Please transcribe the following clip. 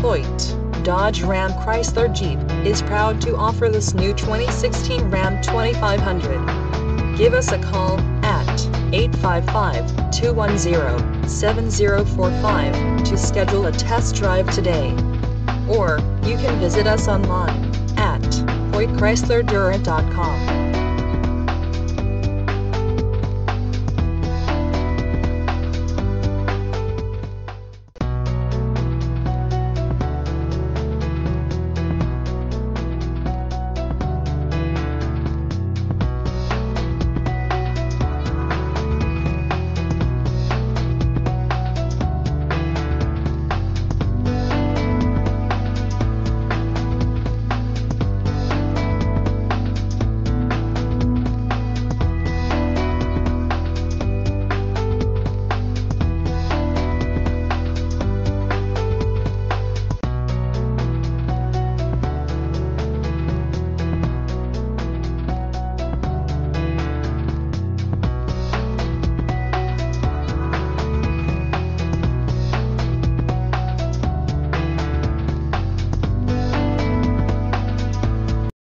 Hoyte, Dodge Ram Chrysler Jeep, is proud to offer this new 2016 Ram 2500. Give us a call at 855-210-7045 to schedule a test drive today. Or, you can visit us online at HoyteChryslerDurant.com.